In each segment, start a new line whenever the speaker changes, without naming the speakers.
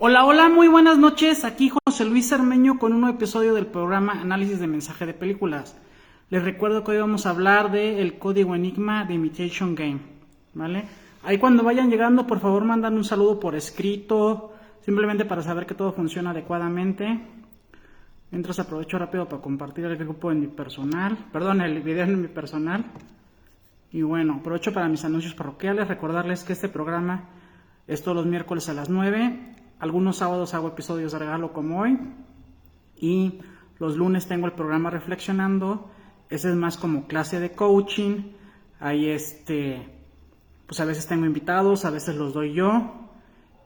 Hola, hola, muy buenas noches. Aquí José Luis Cermeño con un nuevo episodio del programa Análisis de Mensaje de Películas. Les recuerdo que hoy vamos a hablar del código Enigma de Imitation Game, ¿vale? Ahí cuando vayan llegando, por favor, mandan un saludo por escrito, simplemente para saber que todo funciona adecuadamente. Mientras aprovecho rápido para compartir el grupo en mi personal, el video en mi personal. Y bueno, aprovecho para mis anuncios parroquiales, recordarles que este programa es todos los miércoles a las 9. Algunos sábados hago episodios de regalo como hoy. Y los lunes tengo el programa Reflexionando. Ese es más como clase de coaching. Ahí pues a veces tengo invitados, a veces los doy yo.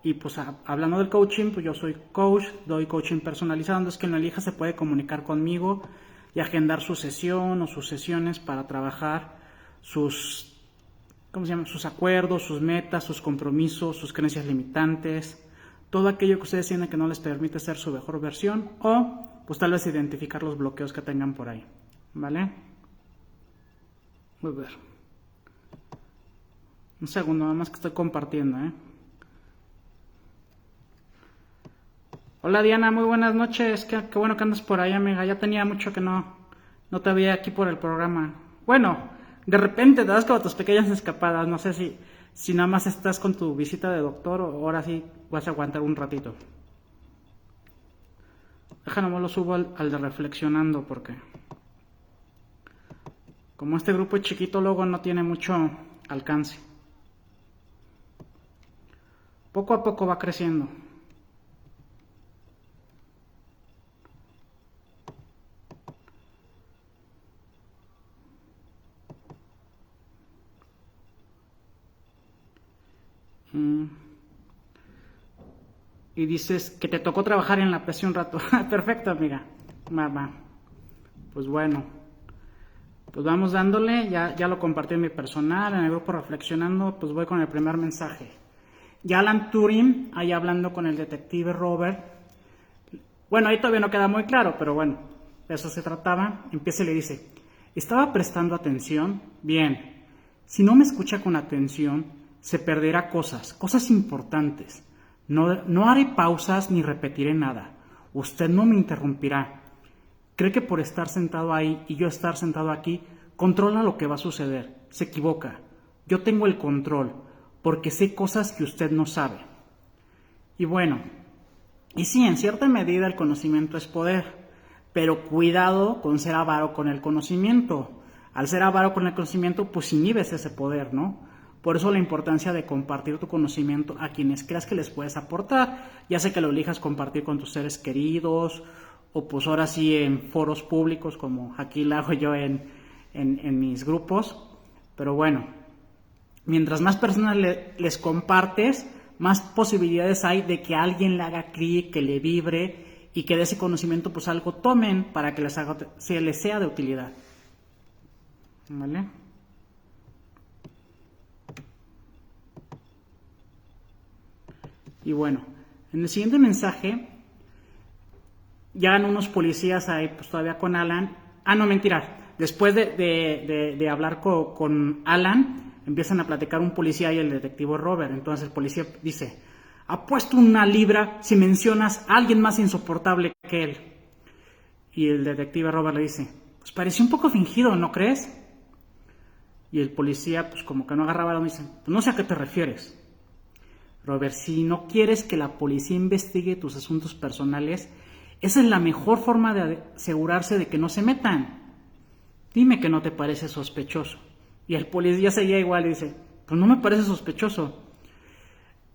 Y pues hablando del coaching, pues yo soy coach, doy coaching personalizado. Entonces quien lo elija se puede comunicar conmigo y agendar su sesión o sus sesiones para trabajar sus acuerdos, sus metas, sus compromisos, sus creencias limitantes, todo aquello que ustedes sienten que no les permite ser su mejor versión o pues tal vez identificar los bloqueos que tengan por ahí, ¿vale? Voy a ver. Un segundo, nada más que estoy compartiendo, Hola Diana, muy buenas noches, qué bueno que andas por ahí, amiga, ya tenía mucho que no te veía aquí por el programa. Bueno, de repente te das como tus pequeñas escapadas, no sé si nada más estás con tu visita de doctor o ahora sí vas a aguantar un ratito. Déjame lo subo al de Reflexionando porque como este grupo es chiquito luego no tiene mucho alcance. Poco a poco va creciendo. Y dices que te tocó trabajar en la PC un rato. Perfecto, amiga. Va. Pues bueno. Pues vamos dándole. Ya lo compartí en mi personal, en el grupo Reflexionando. Pues voy con el primer mensaje. Ya Alan Turing, ahí hablando con el detective Robert. Bueno, ahí todavía no queda muy claro, pero bueno, de eso se trataba. Empieza y le dice, ¿estaba prestando atención? Bien. Si no me escucha con atención, se perderá cosas importantes. No haré pausas ni repetiré nada. Usted no me interrumpirá. Cree que por estar sentado ahí y yo estar sentado aquí, controla lo que va a suceder. Se equivoca. Yo tengo el control, porque sé cosas que usted no sabe. Y bueno, y sí, en cierta medida el conocimiento es poder, pero cuidado con ser avaro con el conocimiento. Al ser avaro con el conocimiento, pues inhibes ese poder, ¿no? Por eso la importancia de compartir tu conocimiento a quienes creas que les puedes aportar, ya sea que lo elijas compartir con tus seres queridos, o pues ahora sí en foros públicos como aquí lo hago yo en mis grupos. Pero bueno, mientras más personas les compartes, más posibilidades hay de que alguien le haga clic, que le vibre y que de ese conocimiento pues algo tomen para que les sea de utilidad. ¿Vale? Y bueno, en el siguiente mensaje, llegan unos policías ahí, pues todavía con Alan. No, mentira. Después de hablar con Alan, empiezan a platicar un policía y el detective Robert. Entonces el policía dice, apuesto una libra si mencionas a alguien más insoportable que él. Y el detective Robert le dice, pues pareció un poco fingido, ¿no crees? Y el policía, pues como que no agarraba la onda, dice, pues no sé a qué te refieres. Robert, si no quieres que la policía investigue tus asuntos personales, esa es la mejor forma de asegurarse de que no se metan. Dime que no te parece sospechoso. Y el policía seguía igual y dice, pues no me parece sospechoso.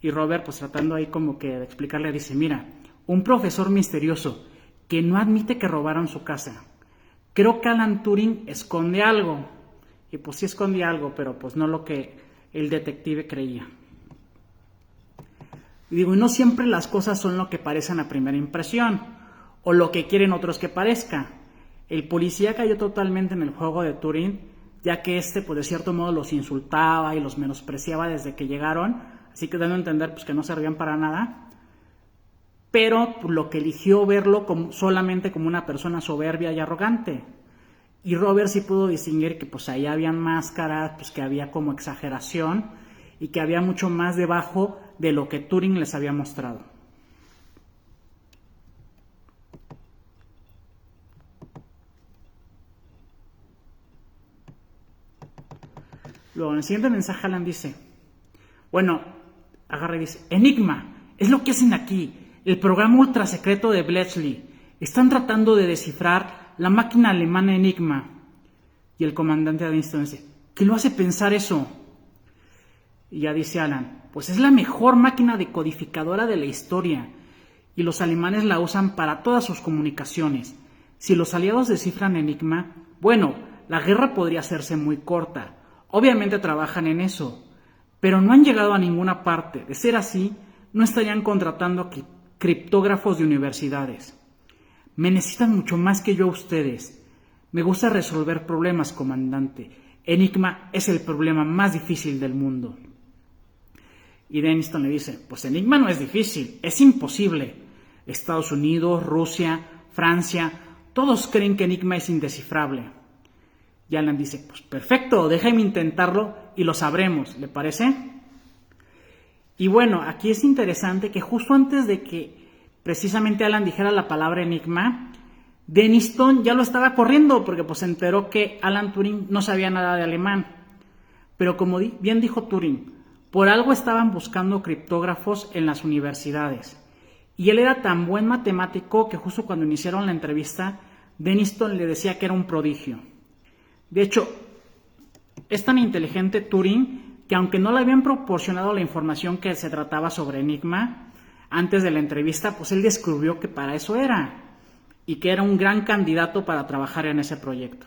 Y Robert, pues tratando ahí como que de explicarle, dice, mira, un profesor misterioso que no admite que robaron su casa. Creo que Alan Turing esconde algo. Y pues sí escondía algo, pero pues no lo que el detective creía. Y digo, y no siempre las cosas son lo que parecen a primera impresión, o lo que quieren otros que parezca. El policía cayó totalmente en el juego de Turing, ya que pues de cierto modo los insultaba y los menospreciaba desde que llegaron, así que dando a entender pues que no servían para nada, pero lo que eligió verlo solamente como una persona soberbia y arrogante. Y Robert sí pudo distinguir que pues ahí había máscaras, pues que había como exageración y que había mucho más debajo de lo que Turing les había mostrado. Luego en el siguiente mensaje Alan dice, bueno, agarra y dice, Enigma, es lo que hacen aquí, el programa ultra secreto de Bletchley. Están tratando de descifrar la máquina alemana Enigma. Y el comandante Deniston dice, ¿qué lo hace pensar eso? Y ya dice Alan, pues es la mejor máquina decodificadora de la historia. Y los alemanes la usan para todas sus comunicaciones. Si los aliados descifran Enigma, bueno, la guerra podría hacerse muy corta. Obviamente trabajan en eso, pero no han llegado a ninguna parte. De ser así, no estarían contratando criptógrafos de universidades. Me necesitan mucho más que yo a ustedes. Me gusta resolver problemas, comandante. Enigma es el problema más difícil del mundo. Y Deniston le dice, pues Enigma no es difícil, es imposible. Estados Unidos, Rusia, Francia, todos creen que Enigma es indescifrable. Y Alan dice, pues perfecto, déjame intentarlo y lo sabremos, ¿le parece? Y bueno, aquí es interesante que justo antes de que precisamente Alan dijera la palabra Enigma, Deniston ya lo estaba corriendo porque pues se enteró que Alan Turing no sabía nada de alemán. Pero como bien dijo Turing, por algo estaban buscando criptógrafos en las universidades. Y él era tan buen matemático que justo cuando iniciaron la entrevista, Deniston le decía que era un prodigio. De hecho, es tan inteligente Turing que aunque no le habían proporcionado la información que se trataba sobre Enigma, antes de la entrevista, pues él descubrió que para eso era y que era un gran candidato para trabajar en ese proyecto.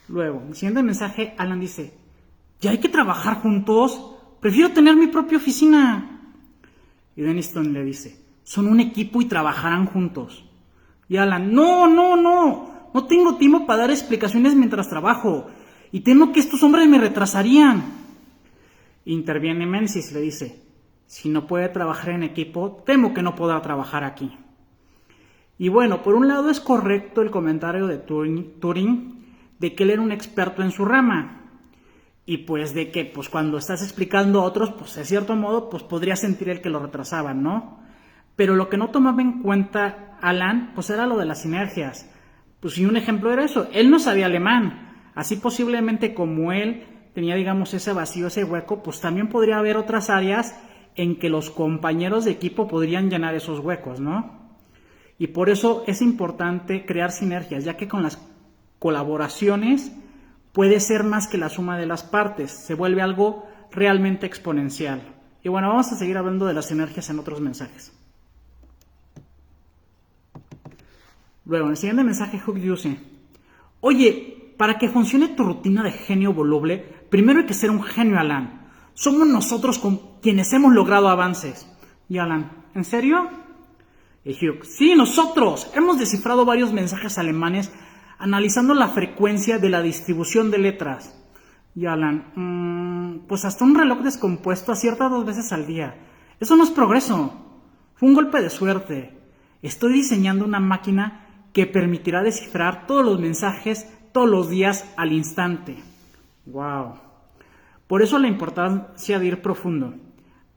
Luego, en el siguiente mensaje, Alan dice, ¿ya hay que trabajar juntos? Prefiero tener mi propia oficina. Y Deniston le dice, son un equipo y trabajarán juntos. Y Alan, no tengo tiempo para dar explicaciones mientras trabajo. Y temo que estos hombres me retrasarían. Interviene Menzies y le dice, si no puede trabajar en equipo, temo que no podrá trabajar aquí. Y bueno, por un lado es correcto el comentario de Turing de que él era un experto en su rama. Y pues de que pues cuando estás explicando a otros, pues de cierto modo, pues podría sentir el que lo retrasaban, ¿no? Pero lo que no tomaba en cuenta Alan, pues era lo de las sinergias. Pues y un ejemplo era eso, él no sabía alemán. Así posiblemente como él tenía, digamos, ese vacío, ese hueco, pues también podría haber otras áreas en que los compañeros de equipo podrían llenar esos huecos, ¿no? Y por eso es importante crear sinergias, ya que con las colaboraciones puede ser más que la suma de las partes, se vuelve algo realmente exponencial. Y bueno, vamos a seguir hablando de las sinergias en otros mensajes. Luego, en el siguiente mensaje, Hugh dice, oye, para que funcione tu rutina de genio voluble, primero hay que ser un genio, Alan. Somos nosotros quienes hemos logrado avances. Y Alan, ¿en serio? Y Hugh, sí, nosotros. Hemos descifrado varios mensajes alemanes analizando la frecuencia de la distribución de letras. Y Alan, pues hasta un reloj descompuesto acierta 2 veces al día. Eso no es progreso. Fue un golpe de suerte. Estoy diseñando una máquina que permitirá descifrar todos los mensajes todos los días al instante. Wow. Por eso la importancia de ir profundo.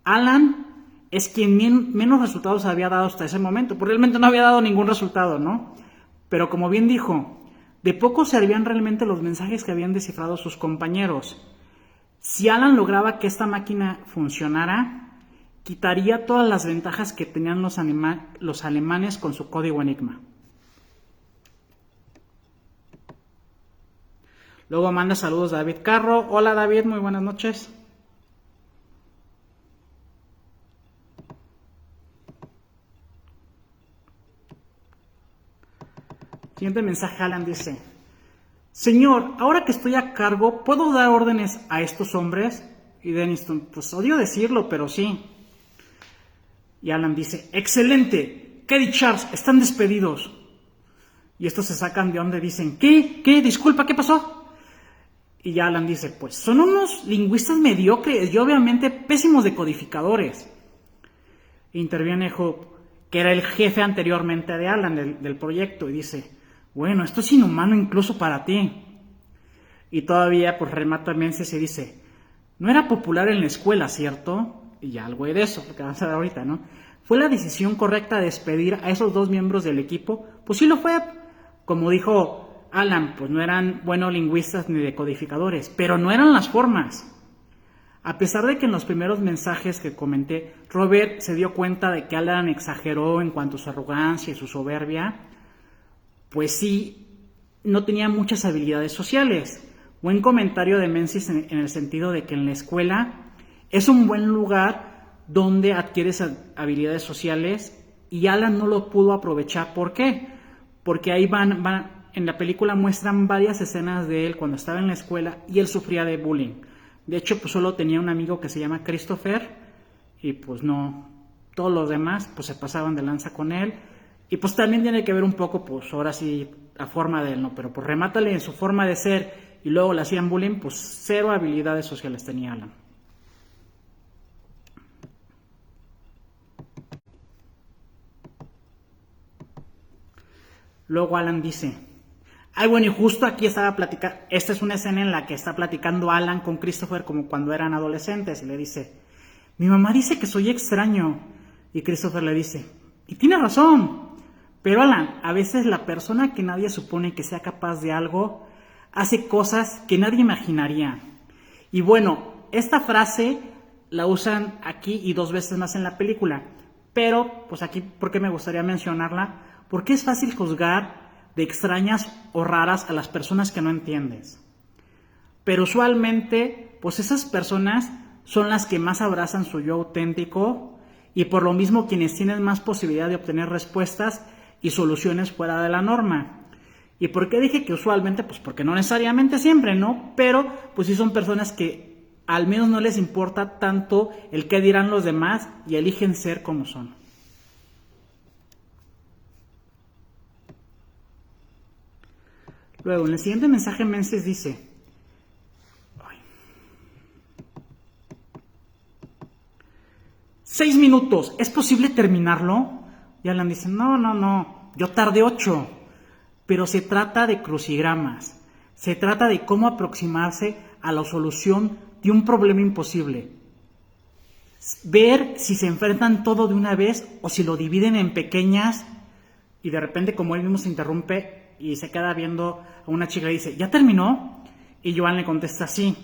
Alan es quien menos resultados había dado hasta ese momento, porque realmente no había dado ningún resultado, ¿no? Pero como bien dijo, de poco servían realmente los mensajes que habían descifrado sus compañeros. Si Alan lograba que esta máquina funcionara, quitaría todas las ventajas que tenían los alemanes con su código Enigma. Luego manda saludos David Carro. Hola David, muy buenas noches. Siguiente mensaje, Alan dice, señor, ahora que estoy a cargo, ¿puedo dar órdenes a estos hombres? Y Deniston, pues odio decirlo, pero sí. Y Alan dice, excelente, Ked y Charles están despedidos. Y estos se sacan de onda y dicen, ¿Qué? Disculpa, ¿qué pasó? Y ya Alan dice, pues son unos lingüistas mediocres y obviamente pésimos decodificadores. Interviene Hope, que era el jefe anteriormente de Alan del proyecto, y dice, bueno, esto es inhumano incluso para ti. Y todavía pues remata Menzies y dice, no era popular en la escuela, ¿cierto? Y ya algo de eso, lo que vamos a ver ahorita, ¿no? ¿Fue la decisión correcta despedir a esos dos miembros del equipo? Pues sí lo fue. Como dijo Alan, pues no eran buenos lingüistas ni decodificadores, pero no eran las formas. A pesar de que en los primeros mensajes que comenté, Robert se dio cuenta de que Alan exageró en cuanto a su arrogancia y su soberbia, pues sí, no tenía muchas habilidades sociales. Buen comentario de Menzies en el sentido de que en la escuela es un buen lugar donde adquieres habilidades sociales y Alan no lo pudo aprovechar. ¿Por qué? Porque ahí en la película muestran varias escenas de él cuando estaba en la escuela y él sufría de bullying. De hecho, pues solo tenía un amigo que se llama Christopher y pues no, todos los demás pues se pasaban de lanza con él. Y pues también tiene que ver un poco, pues ahora sí, la forma de él, ¿no? Pero pues remátale en su forma de ser y luego le hacían bullying, pues cero habilidades sociales tenía Alan. Luego Alan dice, ay bueno, y justo aquí estaba platicando, esta es una escena en la que está platicando Alan con Christopher como cuando eran adolescentes y le dice, mi mamá dice que soy extraño. Y Christopher le dice, y tiene razón, pero Alan, a veces la persona que nadie supone que sea capaz de algo, hace cosas que nadie imaginaría. Y bueno, esta frase la usan aquí y dos veces más en la película, pero pues aquí, ¿por qué me gustaría mencionarla? Porque es fácil juzgar de extrañas o raras a las personas que no entiendes. Pero usualmente, pues esas personas son las que más abrazan su yo auténtico y por lo mismo quienes tienen más posibilidad de obtener respuestas y soluciones fuera de la norma. ¿Y por qué dije que usualmente? Pues porque no necesariamente siempre, ¿no? Pero pues sí son personas que al menos no les importa tanto el qué dirán los demás y eligen ser como son. Luego, en el siguiente mensaje Menzies dice, 6 minutos, ¿es posible terminarlo? Y Alan dice, no, yo tardé 8, pero se trata de crucigramas, se trata de cómo aproximarse a la solución de un problema imposible. Ver si se enfrentan todo de una vez o si lo dividen en pequeñas y de repente como él mismo se interrumpe y se queda viendo a una chica y dice, ¿ya terminó? Y Joan le contesta, sí.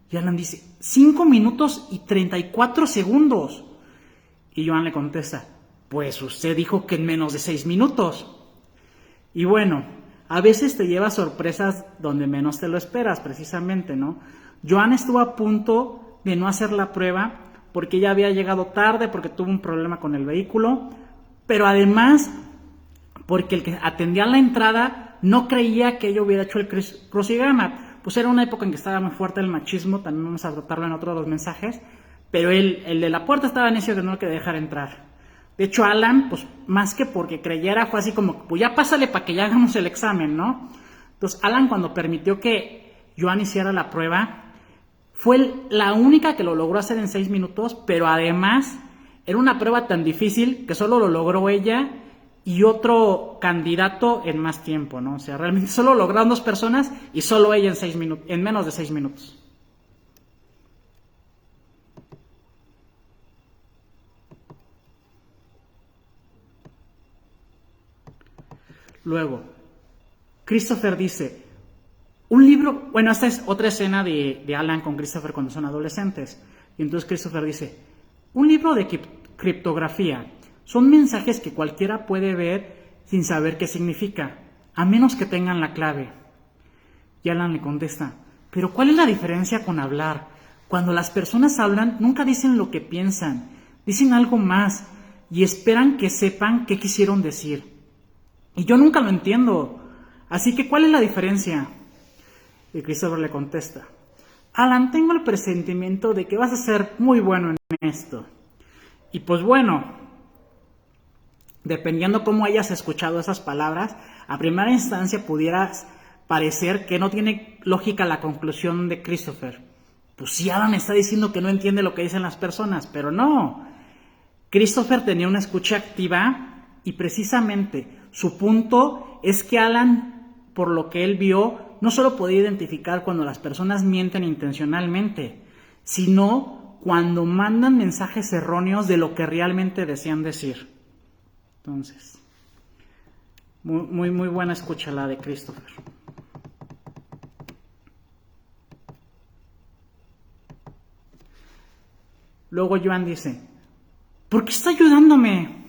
Y Alan dice, 5 minutos y 34 segundos. Y Joan le contesta, pues usted dijo que en menos de 6 minutos. Y bueno, a veces te lleva sorpresas donde menos te lo esperas, precisamente, ¿no? Joan estuvo a punto de no hacer la prueba porque ya había llegado tarde, porque tuvo un problema con el vehículo, pero además porque el que atendía la entrada no creía que ella hubiera hecho el crucigrama. Pues era una época en que estaba muy fuerte el machismo, también vamos a tratarlo en otros dos mensajes, pero el de la puerta estaba necio de no querer dejar entrar. De hecho, Alan, pues más que porque creyera, fue así como, pues ya pásale para que ya hagamos el examen, ¿no? Entonces, Alan, cuando permitió que Joan hiciera la prueba, fue la única que lo logró hacer en 6 minutos, pero además era una prueba tan difícil que solo lo logró ella y otro candidato en más tiempo, ¿no? O sea, realmente solo lograron 2 personas y solo ella en menos de 6 minutos. Luego, Christopher dice, un libro, bueno, esta es otra escena de Alan con Christopher cuando son adolescentes. Y entonces Christopher dice, un libro de criptografía son mensajes que cualquiera puede ver sin saber qué significa, a menos que tengan la clave. Y Alan le contesta, pero ¿cuál es la diferencia con hablar? Cuando las personas hablan, nunca dicen lo que piensan, dicen algo más y esperan que sepan qué quisieron decir. Y yo nunca lo entiendo, así que ¿cuál es la diferencia? Y Christopher le contesta, Alan, tengo el presentimiento de que vas a ser muy bueno en esto. Y pues bueno, dependiendo cómo hayas escuchado esas palabras, a primera instancia pudieras parecer que no tiene lógica la conclusión de Christopher. Pues sí, Alan está diciendo que no entiende lo que dicen las personas, pero no. Christopher tenía una escucha activa y precisamente su punto es que Alan, por lo que él vio, no solo podía identificar cuando las personas mienten intencionalmente, sino cuando mandan mensajes erróneos de lo que realmente desean decir. Entonces, muy buena escucha la de Christopher. Luego Joan dice, ¿por qué está ayudándome?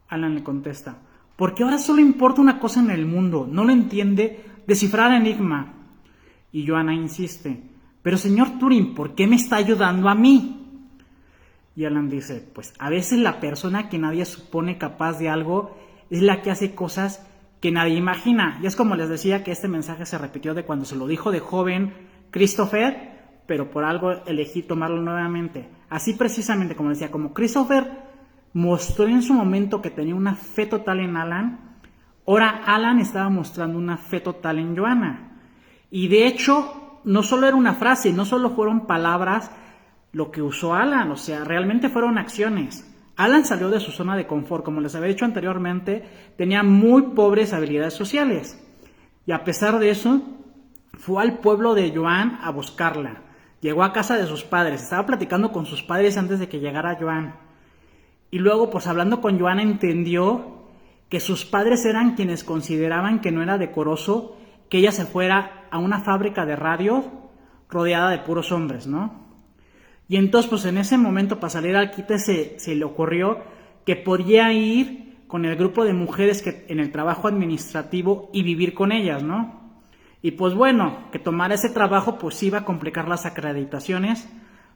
Alan le contesta, porque ahora solo importa una cosa en el mundo, no lo entiende, descifrar enigma. Y Joanna insiste, pero señor Turing, ¿por qué me está ayudando a mí? Y Alan dice, pues a veces la persona que nadie supone capaz de algo es la que hace cosas que nadie imagina. Y es como les decía que este mensaje se repitió de cuando se lo dijo de joven Christopher, pero por algo elegí tomarlo nuevamente. Así precisamente, como decía, como Christopher mostró en su momento que tenía una fe total en Alan, ahora Alan estaba mostrando una fe total en Joanna. Y de hecho, no solo era una frase, no solo fueron palabras lo que usó Alan, o sea, realmente fueron acciones. Alan salió de su zona de confort, como les había dicho anteriormente, tenía muy pobres habilidades sociales. Y a pesar de eso, fue al pueblo de Joan a buscarla. Llegó a casa de sus padres, estaba platicando con sus padres antes de que llegara Joan. Y luego, pues hablando con Joan, entendió que sus padres eran quienes consideraban que no era decoroso que ella se fuera a una fábrica de radio rodeada de puros hombres, ¿no? Y entonces, pues en ese momento, para salir al quite, se le ocurrió que podía ir con el grupo de mujeres que en el trabajo administrativo y vivir con ellas, ¿no? Y pues bueno, que tomar ese trabajo pues iba a complicar las acreditaciones,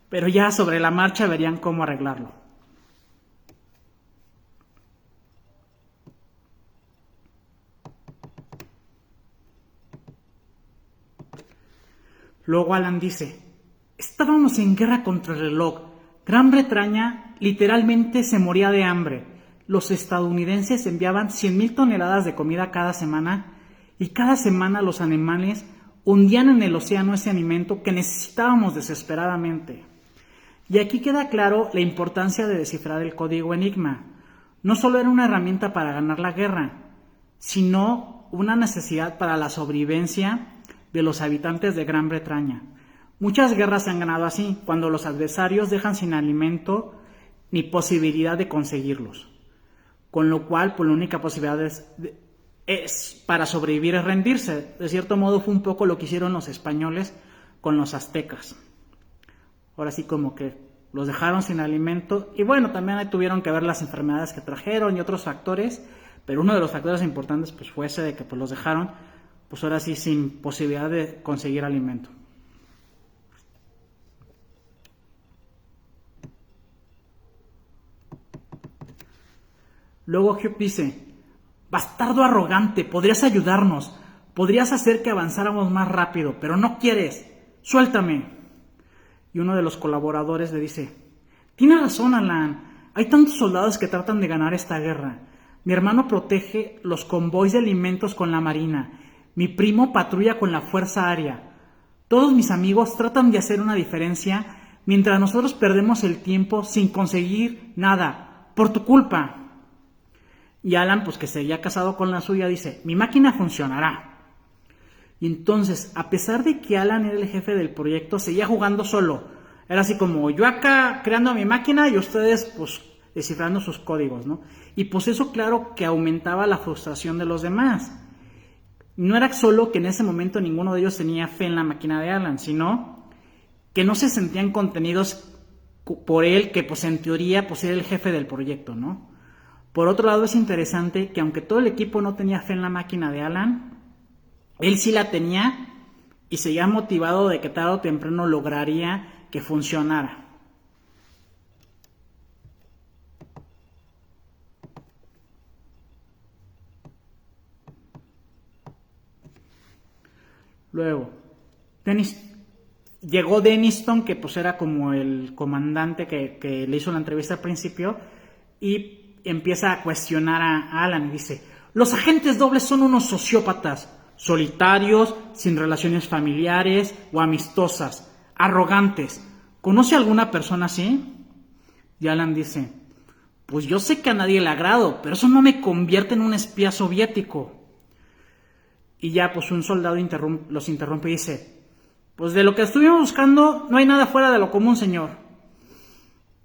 pero ya sobre la marcha verían cómo arreglarlo. Luego Alan dice, estábamos en guerra contra el reloj. Gran Bretaña literalmente se moría de hambre. Los estadounidenses enviaban 100,000 toneladas de comida cada semana y cada semana los alemanes hundían en el océano ese alimento que necesitábamos desesperadamente. Y aquí queda claro la importancia de descifrar el código Enigma. No solo era una herramienta para ganar la guerra, sino una necesidad para la sobrevivencia de los habitantes de Gran Bretaña. Muchas guerras se han ganado así, cuando los adversarios dejan sin alimento ni posibilidad de conseguirlos. Con lo cual, pues la única posibilidad es para sobrevivir es rendirse. De cierto modo fue un poco lo que hicieron los españoles con los aztecas. Ahora sí como que los dejaron sin alimento y bueno, también ahí tuvieron que ver las enfermedades que trajeron y otros factores, pero uno de los factores importantes pues fue ese de que pues los dejaron pues ahora sí sin posibilidad de conseguir alimento. Luego Hugh dice, bastardo arrogante, podrías ayudarnos, podrías hacer que avanzáramos más rápido, pero no quieres, suéltame. Y uno de los colaboradores le dice, tienes razón Alan, hay tantos soldados que tratan de ganar esta guerra. Mi hermano protege los convoys de alimentos con la marina, mi primo patrulla con la fuerza aérea. Todos mis amigos tratan de hacer una diferencia mientras nosotros perdemos el tiempo sin conseguir nada, por tu culpa. Y Alan, pues que seguía casado con la suya, dice, mi máquina funcionará. Y entonces, a pesar de que Alan era el jefe del proyecto, seguía jugando solo. Era así como yo acá creando mi máquina y ustedes pues descifrando sus códigos, ¿no? Y pues eso claro que aumentaba la frustración de los demás. No era solo que en ese momento ninguno de ellos tenía fe en la máquina de Alan, sino que no se sentían contenidos por él, que pues en teoría pues era el jefe del proyecto, ¿no? Por otro lado es interesante que aunque todo el equipo no tenía fe en la máquina de Alan, él sí la tenía y seguía motivado de que tarde o temprano lograría que funcionara. Luego, llegó Denniston, que pues era como el comandante que le hizo la entrevista al principio, y empieza a cuestionar a Alan y dice, los agentes dobles son unos sociópatas, solitarios, sin relaciones familiares o amistosas, arrogantes. ¿Conoce alguna persona así? Y Alan dice, pues yo sé que a nadie le agrado, pero eso no me convierte en un espía soviético. Y ya pues un soldado los interrumpe y dice, pues de lo que estuvimos buscando no hay nada fuera de lo común, señor.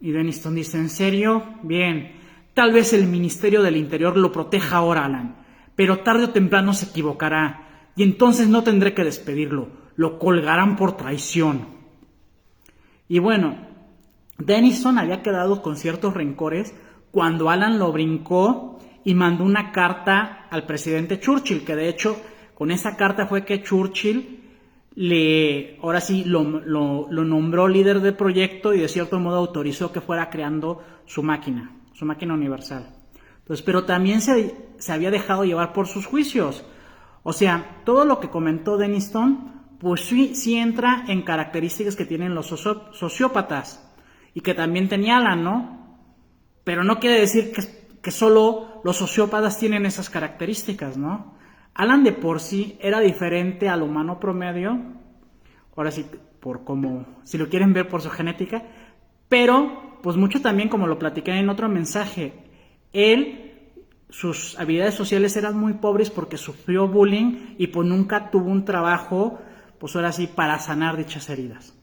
Y Denniston dice, ¿en serio? Bien, tal vez el Ministerio del Interior lo proteja ahora, Alan, pero tarde o temprano se equivocará, y entonces no tendré que despedirlo, lo colgarán por traición. Y bueno, Denniston había quedado con ciertos rencores cuando Alan lo brincó y mandó una carta al presidente Churchill, que de hecho con esa carta fue que Churchill ahora sí lo nombró líder del proyecto y de cierto modo autorizó que fuera creando su máquina universal. Entonces, pero también se había dejado llevar por sus juicios. O sea, todo lo que comentó Denniston, pues sí entra en características que tienen los sociópatas y que también tenía Alan, ¿no? Pero no quiere decir que solo los sociópatas tienen esas características, ¿no? Alan de por sí era diferente al humano promedio, ahora sí, si lo quieren ver por su genética, pero pues mucho también, como lo platiqué en otro mensaje, sus habilidades sociales eran muy pobres porque sufrió bullying y pues nunca tuvo un trabajo, pues ahora sí, para sanar dichas heridas.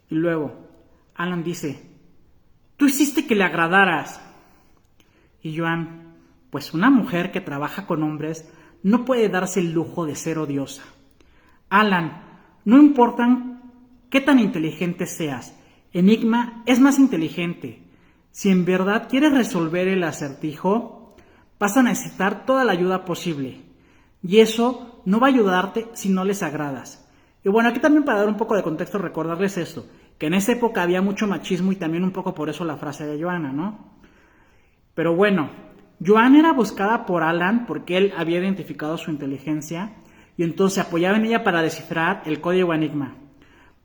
Y luego, Alan dice, tú hiciste que le agradaras. Y Joan, pues una mujer que trabaja con hombres no puede darse el lujo de ser odiosa. Alan, no importa qué tan inteligente seas, Enigma es más inteligente. Si en verdad quieres resolver el acertijo, vas a necesitar toda la ayuda posible. Y eso no va a ayudarte si no les agradas. Y bueno, aquí también para dar un poco de contexto, recordarles esto, que en esa época había mucho machismo y también un poco por eso la frase de Joana, ¿no? Pero bueno, Joan era buscada por Alan porque él había identificado su inteligencia y entonces se apoyaba en ella para descifrar el código Enigma.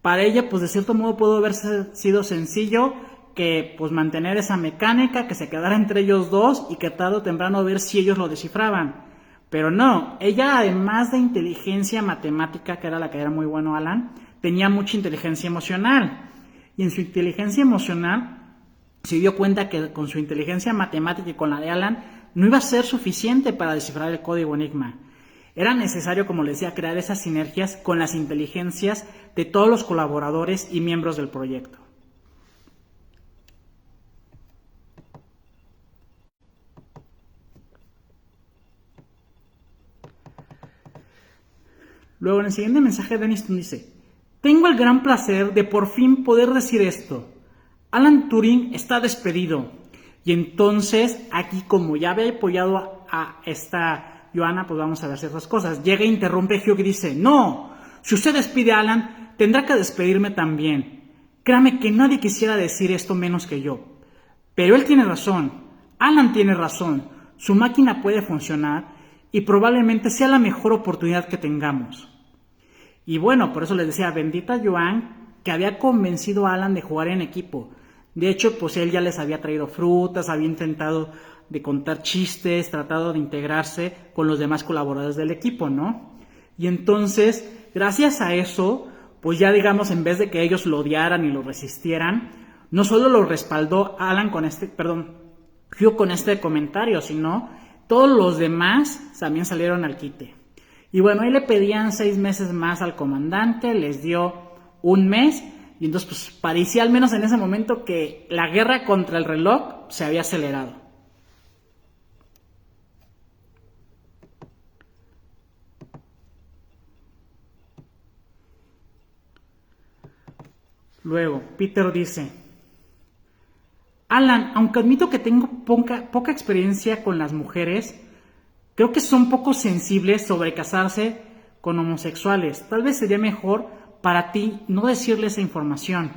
Para ella, pues de cierto modo pudo haber sido sencillo que pues mantener esa mecánica, que se quedara entre ellos dos y que tarde o temprano ver si ellos lo descifraban. Pero no, ella además de inteligencia matemática, que era la que era muy bueno Alan, tenía mucha inteligencia emocional. Y en su inteligencia emocional se dio cuenta que con su inteligencia matemática y con la de Alan no iba a ser suficiente para descifrar el código Enigma. Era necesario, como les decía, crear esas sinergias con las inteligencias de todos los colaboradores y miembros del proyecto. Luego en el siguiente mensaje Denniston dice, tengo el gran placer de por fin poder decir esto. Alan Turing está despedido. Y entonces aquí, como ya había apoyado a esta Joana, pues vamos a ver ciertas cosas. Llega e interrumpe Hugh y dice, no, si usted despide a Alan, tendrá que despedirme también. Créame que nadie quisiera decir esto menos que yo. Pero él tiene razón, Alan tiene razón, su máquina puede funcionar y probablemente sea la mejor oportunidad que tengamos. Y bueno, por eso les decía, bendita Joan, que había convencido a Alan de jugar en equipo. De hecho, pues él ya les había traído frutas, había intentado de contar chistes, tratado de integrarse con los demás colaboradores del equipo, ¿no? Y entonces, gracias a eso, pues ya digamos, en vez de que ellos lo odiaran y lo resistieran, no solo lo respaldó Alan Hugh con este comentario, sino todos los demás también salieron al quite. Y bueno, ahí le pedían 6 meses más al comandante, les dio 1 mes, y entonces pues parecía al menos en ese momento que la guerra contra el reloj se había acelerado. Luego, Peter dice, Alan, aunque admito que tengo poca experiencia con las mujeres, creo que son poco sensibles sobre casarse con homosexuales. Tal vez sería mejor para ti no decirle esa información.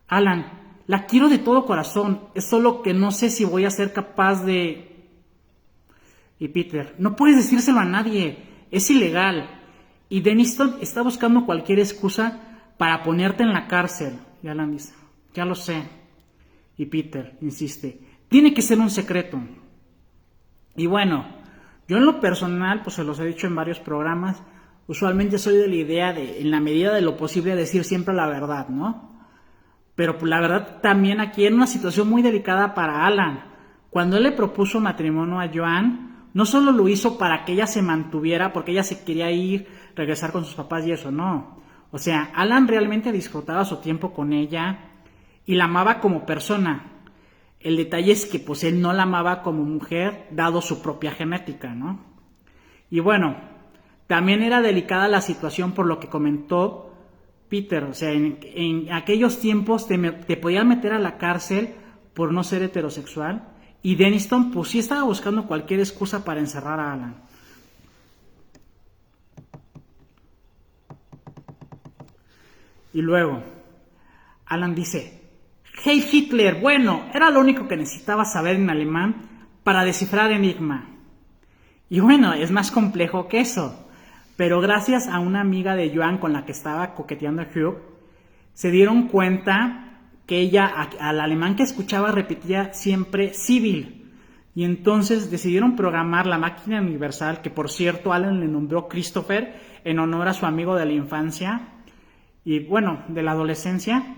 Alan, la quiero de todo corazón, es solo que no sé si voy a ser capaz de... Y Peter, no puedes decírselo a nadie, es ilegal. Y Denniston está buscando cualquier excusa para ponerte en la cárcel. Y Alan dice, ya lo sé. Y Peter insiste, tiene que ser un secreto. Y bueno, yo en lo personal, pues se los he dicho en varios programas, usualmente soy de la idea de, en la medida de lo posible, decir siempre la verdad, ¿no? Pero pues, la verdad también aquí era una situación muy delicada para Alan. Cuando él le propuso matrimonio a Joan, no solo lo hizo para que ella se mantuviera, porque ella se quería ir, regresar con sus papás y eso, no. O sea, Alan realmente disfrutaba su tiempo con ella y la amaba como persona. El detalle es que pues él no la amaba como mujer, dado su propia genética, ¿no? Y bueno, también era delicada la situación por lo que comentó Peter. O sea, en aquellos tiempos te podían meter a la cárcel por no ser heterosexual. Y Denniston pues sí estaba buscando cualquier excusa para encerrar a Alan. Y luego, Alan dice: Hey Hitler, bueno, era lo único que necesitaba saber en alemán para descifrar Enigma. Y bueno, es más complejo que eso. Pero gracias a una amiga de Joan con la que estaba coqueteando Hugh, se dieron cuenta que ella al alemán que escuchaba repetía siempre civil. Y entonces decidieron programar la máquina universal, que por cierto Alan le nombró Christopher en honor a su amigo de la infancia y bueno, de la adolescencia.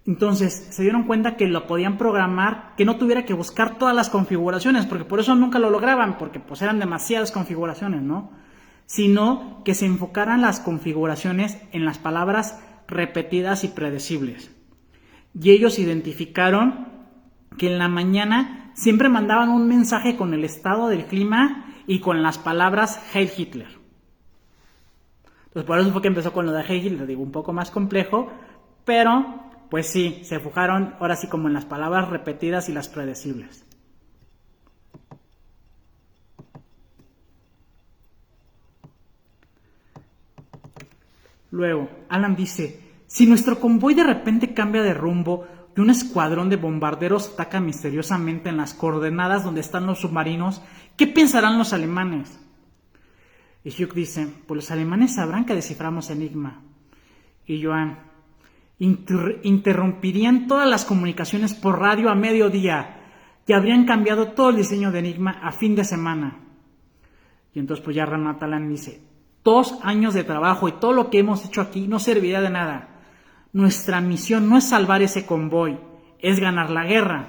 Entonces se dieron cuenta que lo podían programar, que no tuviera que buscar todas las configuraciones, porque por eso nunca lo lograban, porque pues eran demasiadas configuraciones, ¿no? Sino que se enfocaran las configuraciones en las palabras repetidas y predecibles. Y ellos identificaron que en la mañana siempre mandaban un mensaje con el estado del clima y con las palabras Heil Hitler. Entonces por eso fue que empezó con lo de Heil Hitler, digo, un poco más complejo, pero pues sí, se enfocaron ahora sí como en las palabras repetidas y las predecibles. Luego, Alan dice: si nuestro convoy de repente cambia de rumbo y un escuadrón de bombarderos ataca misteriosamente en las coordenadas donde están los submarinos, ¿qué pensarán los alemanes? Y Hugh dice: pues los alemanes sabrán que desciframos Enigma. Y Joan: interrumpirían todas las comunicaciones por radio a mediodía y habrían cambiado todo el diseño de Enigma a fin de semana. Y entonces pues ya remata Alan y dice: 2 años de trabajo y todo lo que hemos hecho aquí no serviría de nada. Nuestra misión no es salvar ese convoy, es ganar la guerra.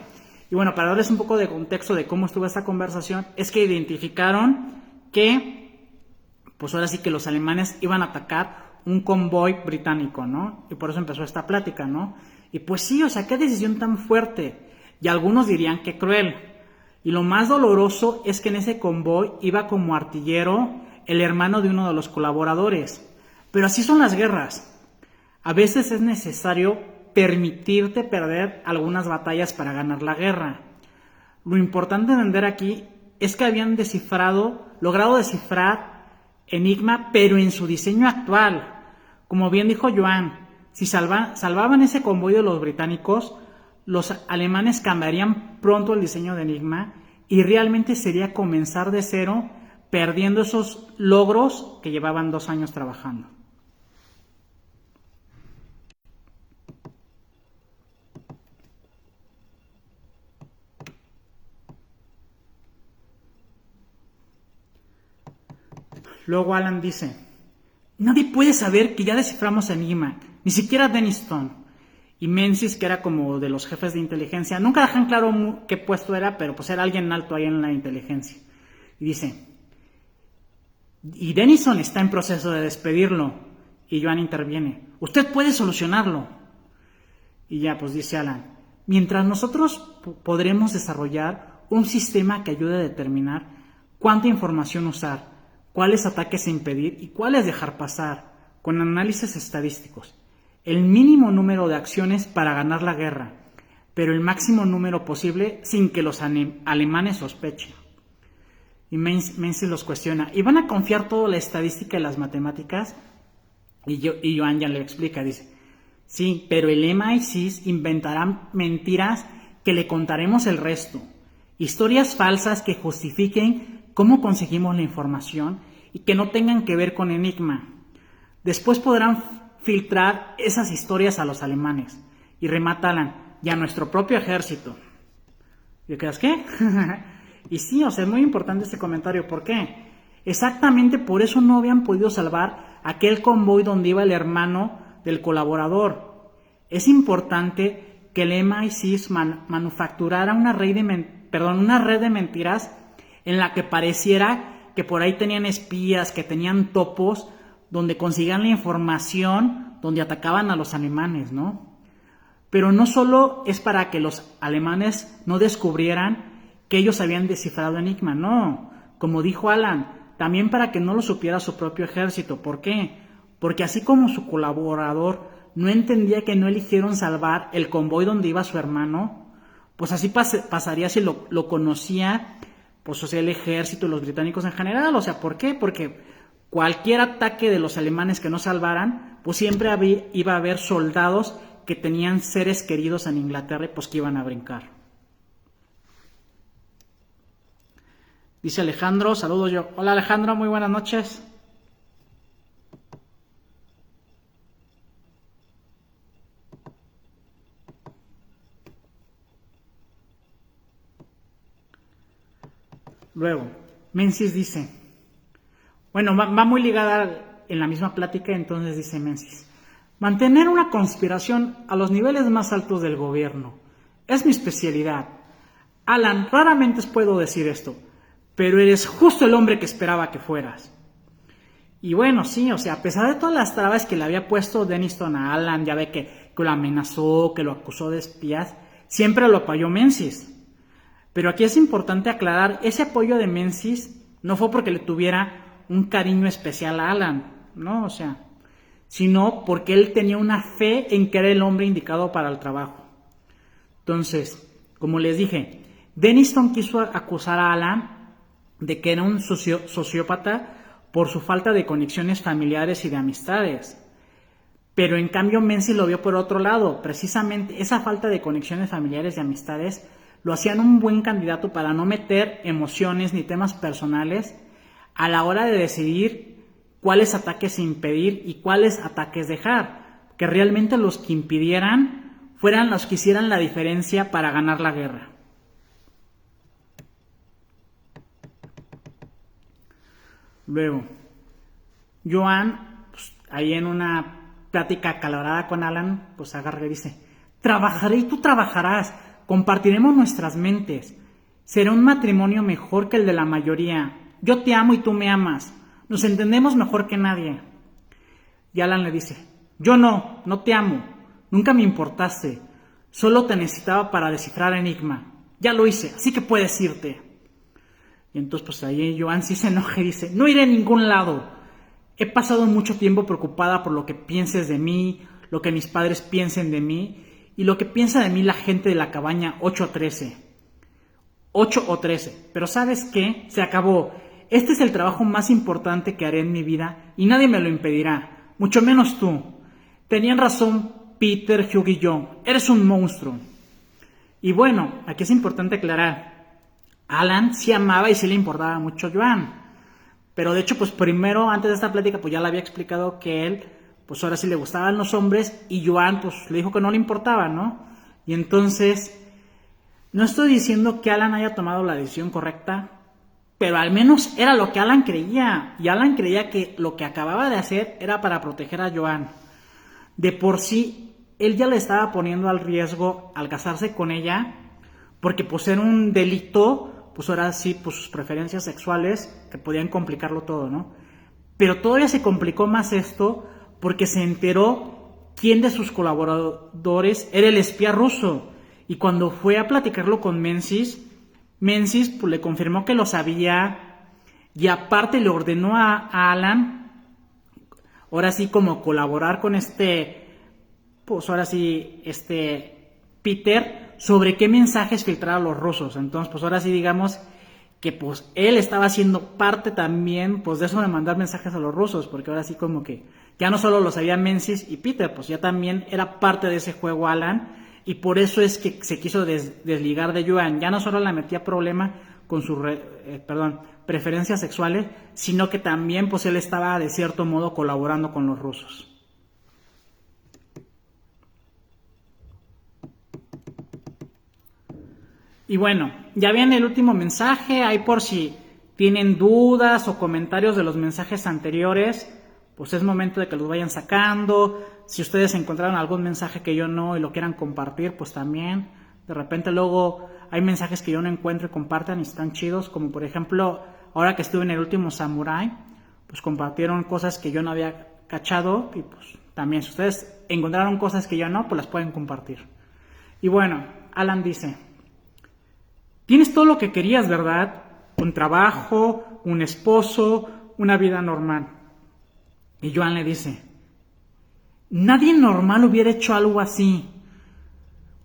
Y bueno, para darles un poco de contexto de cómo estuvo esta conversación, es que identificaron que, pues ahora sí que los alemanes iban a atacar un convoy británico, ¿no? Y por eso empezó esta plática, ¿no? Y pues sí, o sea, qué decisión tan fuerte. Y algunos dirían que cruel. Y lo más doloroso es que en ese convoy iba como artillero el hermano de uno de los colaboradores. Pero así son las guerras. A veces es necesario permitirte perder algunas batallas para ganar la guerra. Lo importante de entender aquí es que habían logrado descifrar Enigma, pero en su diseño actual. Como bien dijo Joan, si salvaban ese convoy de los británicos, los alemanes cambiarían pronto el diseño de Enigma y realmente sería comenzar de cero, perdiendo esos logros que llevaban 2 años trabajando. Luego Alan dice: nadie puede saber que ya desciframos Enigma, ni siquiera Denniston. Y Menzies, que era como de los jefes de inteligencia, nunca dejan claro qué puesto era, pero pues era alguien alto ahí en la inteligencia. Y dice: y Denniston está en proceso de despedirlo. Y Joan interviene: usted puede solucionarlo. Y ya pues dice Alan: mientras nosotros podremos desarrollar un sistema que ayude a determinar cuánta información usar, cuáles ataques impedir y cuáles dejar pasar, con análisis estadísticos. El mínimo número de acciones para ganar la guerra, pero el máximo número posible sin que los alemanes sospechen. Y Menzies los cuestiona: ¿y van a confiar toda la estadística y las matemáticas? Y Joan ya le explica, dice: sí, pero el MI6 inventará mentiras que le contaremos el resto. Historias falsas que justifiquen cómo conseguimos la información y que no tengan que ver con Enigma. Después podrán filtrar esas historias a los alemanes. Y remata Alan: y a nuestro propio ejército. ¿Y crees qué? Y sí, o sea, es muy importante este comentario. ¿Por qué? Exactamente por eso no habían podido salvar aquel convoy donde iba el hermano del colaborador. Es importante que el MI6 manufacturara una red de mentiras en la que pareciera que por ahí tenían espías, que tenían topos, donde conseguían la información, donde atacaban a los alemanes, ¿no? Pero no solo es para que los alemanes no descubrieran que ellos habían descifrado Enigma, no. Como dijo Alan, también para que no lo supiera su propio ejército. ¿Por qué? Porque así como su colaborador no entendía que no eligieron salvar el convoy donde iba su hermano, pues así pasaría si lo conocía, pues o sea, el ejército y los británicos en general. O sea, ¿por qué? Porque cualquier ataque de los alemanes que no salvaran, pues siempre iba a haber soldados que tenían seres queridos en Inglaterra y pues que iban a brincar. Dice Alejandro, saludo yo. Hola Alejandro, muy buenas noches. Luego, Menzies dice, bueno, va muy ligada en la misma plática, entonces dice Menzies, mantener una conspiración a los niveles más altos del gobierno es mi especialidad. Alan, raramente puedo decir esto, pero eres justo el hombre que esperaba que fueras. Y bueno, sí, o sea, a pesar de todas las trabas que le había puesto Denniston a Alan, ya ve que lo amenazó, que lo acusó de espías, siempre lo apoyó Menzies. Pero aquí es importante aclarar, ese apoyo de Menzies no fue porque le tuviera un cariño especial a Alan, ¿no? O sea, sino porque él tenía una fe en que era el hombre indicado para el trabajo. Entonces, como les dije, Denniston quiso acusar a Alan de que era un sociópata por su falta de conexiones familiares y de amistades. Pero en cambio Menzies lo vio por otro lado. Precisamente esa falta de conexiones familiares y amistades lo hacían un buen candidato para no meter emociones ni temas personales a la hora de decidir cuáles ataques impedir y cuáles ataques dejar, que realmente los que impidieran fueran los que hicieran la diferencia para ganar la guerra. Luego, Joan, pues, ahí en una plática acalorada con Alan, pues agarra y dice, trabajaré y tú trabajarás, compartiremos nuestras mentes, será un matrimonio mejor que el de la mayoría, yo te amo y tú me amas, nos entendemos mejor que nadie. Y Alan le dice, yo no te amo, nunca me importaste, solo te necesitaba para descifrar Enigma, ya lo hice, así que puedes irte. Y entonces pues ahí Joan sí se enoja y dice, no iré a ningún lado, he pasado mucho tiempo preocupada por lo que pienses de mí, lo que mis padres piensen de mí y lo que piensa de mí la gente de la cabaña 8 o 13, pero ¿sabes qué? Se acabó, este es el trabajo más importante que haré en mi vida y nadie me lo impedirá, mucho menos tú. Tenían razón Peter, Hugh y yo, eres un monstruo. Y bueno, aquí es importante aclarar, Alan sí amaba y sí le importaba mucho a Joan. Pero de hecho, pues primero, antes de esta plática, pues ya le había explicado que él, pues ahora sí le gustaban los hombres y Joan, pues le dijo que no le importaba, ¿no? Y entonces, no estoy diciendo que Alan haya tomado la decisión correcta, pero al menos era lo que Alan creía. Y Alan creía que lo que acababa de hacer era para proteger a Joan. De por sí, él ya le estaba poniendo al riesgo al casarse con ella, porque pues era un delito, pues ahora sí, pues sus preferencias sexuales que podían complicarlo todo, ¿no? Pero todavía se complicó más esto porque se enteró quién de sus colaboradores era el espía ruso. Y cuando fue a platicarlo con Menzies pues le confirmó que lo sabía y aparte le ordenó a Alan, ahora sí como colaborar con pues ahora sí, Peter, sobre qué mensajes filtrar a los rusos. Entonces, pues ahora sí digamos que pues él estaba siendo parte también pues de eso de mandar mensajes a los rusos, porque ahora sí como que ya no solo lo sabían Menzies y Peter, pues ya también era parte de ese juego Alan, y por eso es que se quiso desligar de Joan. Ya no solo le metía problema con sus preferencias sexuales, sino que también pues él estaba de cierto modo colaborando con los rusos. Y bueno, ya viene el último mensaje, ahí por si tienen dudas o comentarios de los mensajes anteriores, pues es momento de que los vayan sacando. Si ustedes encontraron algún mensaje que yo no y lo quieran compartir, pues también. De repente luego hay mensajes que yo no encuentro y compartan y están chidos, como por ejemplo, ahora que estuve en el último Samurai, pues compartieron cosas que yo no había cachado y pues también si ustedes encontraron cosas que yo no, pues las pueden compartir. Y bueno, Alan dice, tienes todo lo que querías, ¿verdad? Un trabajo, un esposo, una vida normal. Y Joan le dice, nadie normal hubiera hecho algo así.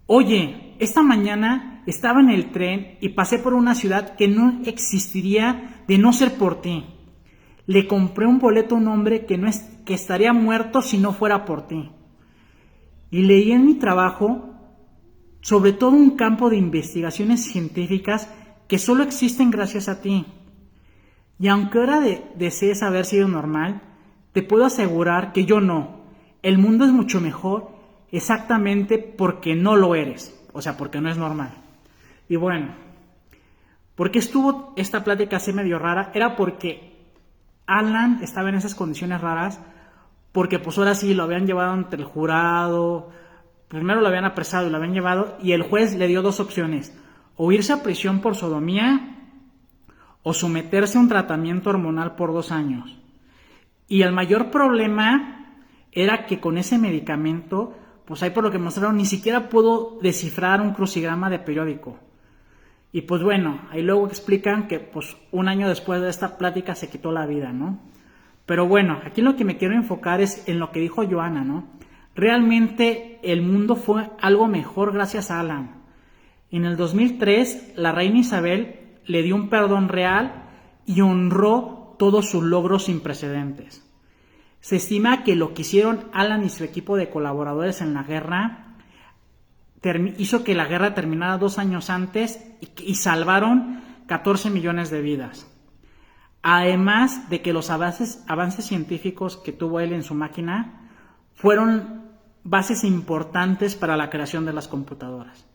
Oye, esta mañana estaba en el tren y pasé por una ciudad que no existiría de no ser por ti. Le compré un boleto a un hombre que estaría muerto si no fuera por ti. Y leí en mi trabajo sobre todo un campo de investigaciones científicas que solo existen gracias a ti. Y aunque ahora desees haber sido normal, te puedo asegurar que yo no. El mundo es mucho mejor exactamente porque no lo eres, o sea, porque no es normal. Y bueno, ¿por qué estuvo esta plática así medio rara? Era porque Alan estaba en esas condiciones raras, porque pues ahora sí lo habían llevado ante el jurado, primero lo habían apresado y lo habían llevado, y el juez le dio dos opciones, o irse a prisión por sodomía, o someterse a un tratamiento hormonal por 2 años. Y el mayor problema era que con ese medicamento, pues ahí por lo que mostraron, ni siquiera pudo descifrar un crucigrama de periódico. Y pues bueno, ahí luego explican que pues 1 año después de esta plática se quitó la vida, ¿no? Pero bueno, aquí lo que me quiero enfocar es en lo que dijo Joana, ¿no? Realmente el mundo fue algo mejor gracias a Alan. En el 2003, la reina Isabel le dio un perdón real y honró todos sus logros sin precedentes. Se estima que lo que hicieron Alan y su equipo de colaboradores en la guerra hizo que la guerra terminara 2 años antes y salvaron 14 millones de vidas. Además de que los avances científicos que tuvo él en su máquina fueron bases importantes para la creación de las computadoras.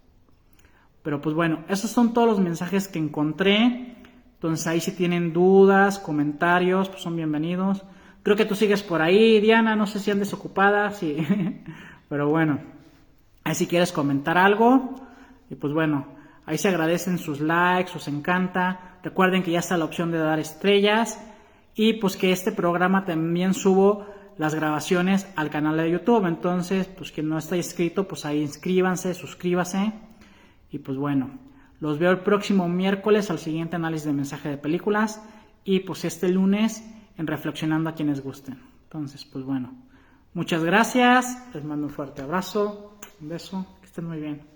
Pero pues bueno, esos son todos los mensajes que encontré. Entonces ahí si tienen dudas, comentarios, pues son bienvenidos. Creo que tú sigues por ahí, Diana, no sé si andes ocupada, sí. Pero bueno, ahí si quieres comentar algo. Y pues bueno, ahí se agradecen sus likes, os encanta. Recuerden que ya está la opción de dar estrellas. Y pues que este programa también subo las grabaciones al canal de YouTube. Entonces, pues quien no está inscrito, pues ahí inscríbanse, suscríbase. Y pues bueno, los veo el próximo miércoles al siguiente análisis de mensaje de películas. Y pues este lunes en Reflexionando a quienes gusten. Entonces, pues bueno, muchas gracias. Les mando un fuerte abrazo, un beso, que estén muy bien.